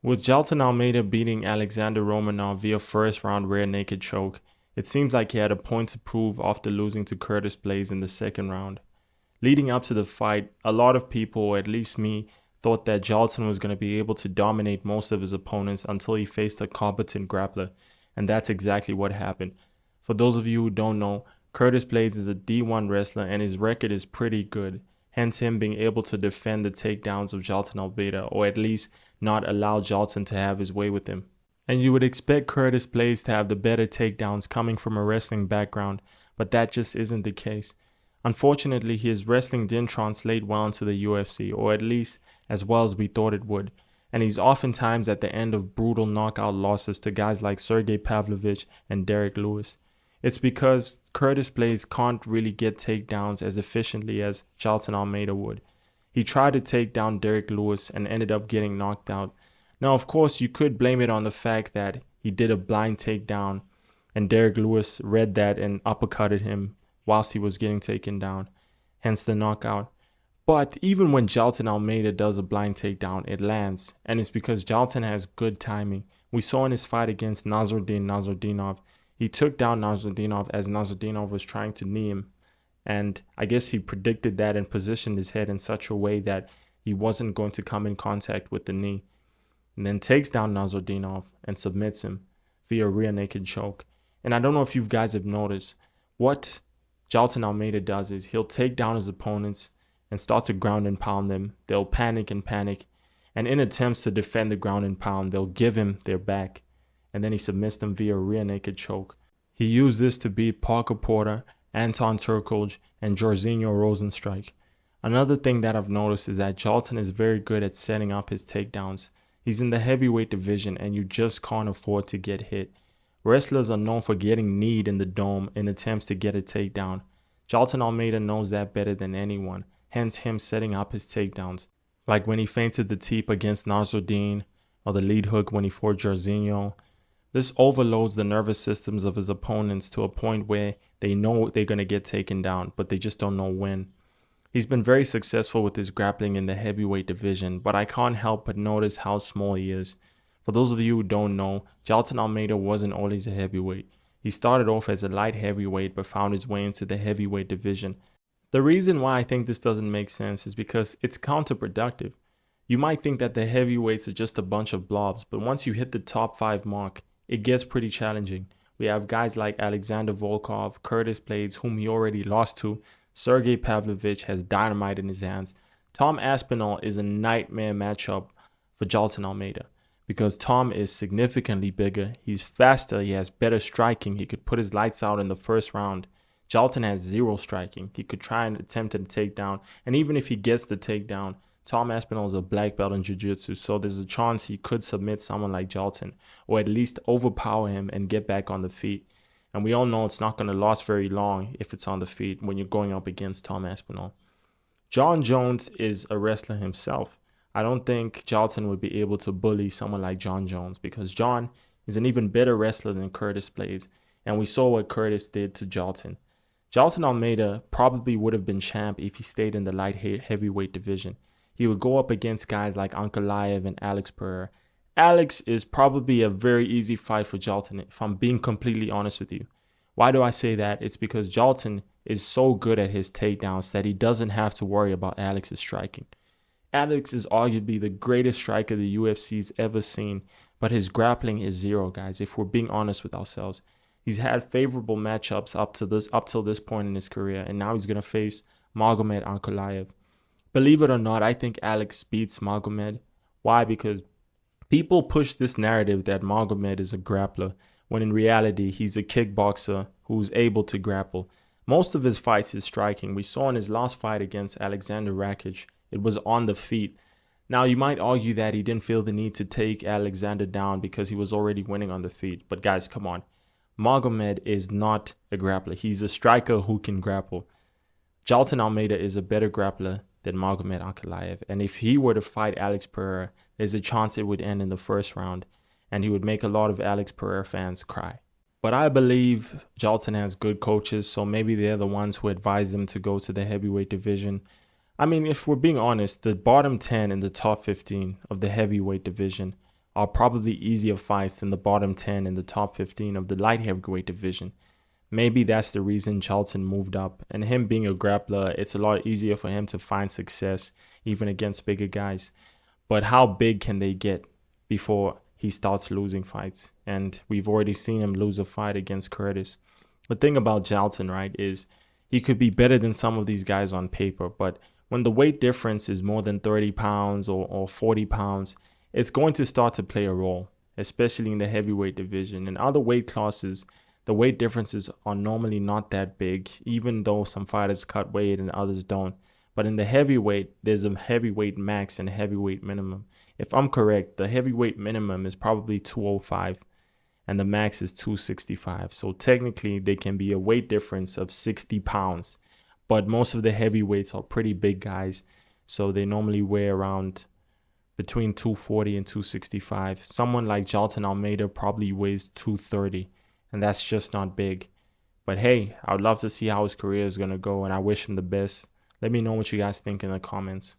With Jailton Almeida beating Alexander Romanov via first round rear naked choke, it seems like he had a point to prove after losing to Curtis Blaydes in the second round. Leading up to the fight, a lot of people, or at least me, thought that Jailton was going to be able to dominate most of his opponents until he faced a competent grappler, and that's exactly what happened. For those of you who don't know, Curtis Blaydes is a D1 wrestler and his record is pretty good, hence him being able to defend the takedowns of Jailton Almeida, or at least not allow Jailton to have his way with him. And you would expect Curtis Blaydes to have the better takedowns coming from a wrestling background, but that just isn't the case. Unfortunately, his wrestling didn't translate well into the UFC, or at least as well as we thought it would, and he's oftentimes at the end of brutal knockout losses to guys like Sergey Pavlovich and Derek Lewis. It's because Curtis Blaydes can't really get takedowns as efficiently as Jailton Almeida would. He tried to take down Derek Lewis and ended up getting knocked out. Now, of course, you could blame it on the fact that he did a blind takedown and Derek Lewis read that and uppercutted him whilst he was getting taken down, hence the knockout. But even when Jailton Almeida does a blind takedown, it lands, and it's because Jailton has good timing. We saw in his fight against Nasruddinov, he took down Nasruddinov as Nasruddinov was trying to knee him, and I guess he predicted that and positioned his head in such a way that he wasn't going to come in contact with the knee, and then takes down Nasruddinov and submits him via rear naked choke. And I don't know if you guys have noticed, what Jailton Almeida does is he'll take down his opponents and start to ground and pound them. They'll panic, and in attempts to defend the ground and pound, they'll give him their back, and then he submits them via rear naked choke. He used this to beat Parker Porter, Anton Turkulj, and Jairzinho Rosenstrike. Another thing that I've noticed is that Jailton is very good at setting up his takedowns. He's in the heavyweight division and you just can't afford to get hit. Wrestlers are known for getting kneed in the dome in attempts to get a takedown. Jailton Almeida knows that better than anyone, hence him setting up his takedowns. Like when he feinted the teep against Nasruddin, or the lead hook when he fought Jairzinho. This overloads the nervous systems of his opponents to a point where they know they're going to get taken down, but they just don't know when. He's been very successful with his grappling in the heavyweight division, but I can't help but notice how small he is. For those of you who don't know, Jailton Almeida wasn't always a heavyweight. He started off as a light heavyweight but found his way into the heavyweight division. The reason why I think this doesn't make sense is because it's counterproductive. You might think that the heavyweights are just a bunch of blobs, but once you hit the top 5 mark, it gets pretty challenging. We have guys like Alexander Volkov, Curtis Blaydes, whom he already lost to. Sergey Pavlovich has dynamite in his hands. Tom Aspinall is a nightmare matchup for Jailton Almeida because Tom is significantly bigger, he's faster, he has better striking, he could put his lights out in the first round. Jailton has zero striking. He could try and attempt a takedown, and even if he gets the takedown, Tom Aspinall is a black belt in jiu-jitsu, so there's a chance he could submit someone like Jailton, or at least overpower him and get back on the feet. And we all know it's not going to last very long if it's on the feet when you're going up against Tom Aspinall. Jon Jones is a wrestler himself. I don't think Jailton would be able to bully someone like Jon Jones because Jon is an even better wrestler than Curtis Blaydes, and we saw what Curtis did to Jailton. Jailton Almeida probably would have been champ if he stayed in the light heavyweight division. He would go up against guys like Ankalaev and Alex Pereira. Alex is probably a very easy fight for Jailton, if I'm being completely honest with you. Why do I say that? It's because Jailton is so good at his takedowns that he doesn't have to worry about Alex's striking. Alex is arguably the greatest striker the UFC's ever seen, but his grappling is zero, guys, if we're being honest with ourselves. He's had favorable matchups up till this point in his career, and now he's going to face Magomed Ankalaev. Believe it or not, I think Alex beats Magomed. Why? Because people push this narrative that Magomed is a grappler, when in reality, he's a kickboxer who's able to grapple. Most of his fights is striking. We saw in his last fight against Alexander Rakic, it was on the feet. Now, you might argue that he didn't feel the need to take Alexander down because he was already winning on the feet. But guys, come on. Magomed is not a grappler. He's a striker who can grapple. Jailton Almeida is a better grappler than Magomed Ankalaev. And if he were to fight Alex Pereira, there's a chance it would end in the first round. And he would make a lot of Alex Pereira fans cry. But I believe Jailton has good coaches, so maybe they're the ones who advise them to go to the heavyweight division. I mean, if we're being honest, the bottom 10 and the top 15 of the heavyweight division are probably easier fights than the bottom 10 and the top 15 of the light heavyweight division. Maybe that's the reason Charlton moved up. And him being a grappler, it's a lot easier for him to find success even against bigger guys. But how big can they get before he starts losing fights? And we've already seen him lose a fight against Curtis. The thing about Charlton, right, is he could be better than some of these guys on paper. But when the weight difference is more than 30 pounds or 40 pounds, it's going to start to play a role, especially in the heavyweight division. In other weight classes, the weight differences are normally not that big, even though some fighters cut weight and others don't. But in the heavyweight, there's a heavyweight max and a heavyweight minimum. If I'm correct, the heavyweight minimum is probably 205 and the max is 265. So technically, there can be a weight difference of 60 pounds. But most of the heavyweights are pretty big guys, so they normally weigh around between 240 and 265. Someone like Jailton Almeida probably weighs 230. And that's just not big. But hey, I would love to see how his career is going to go, and I wish him the best. Let me know what you guys think in the comments.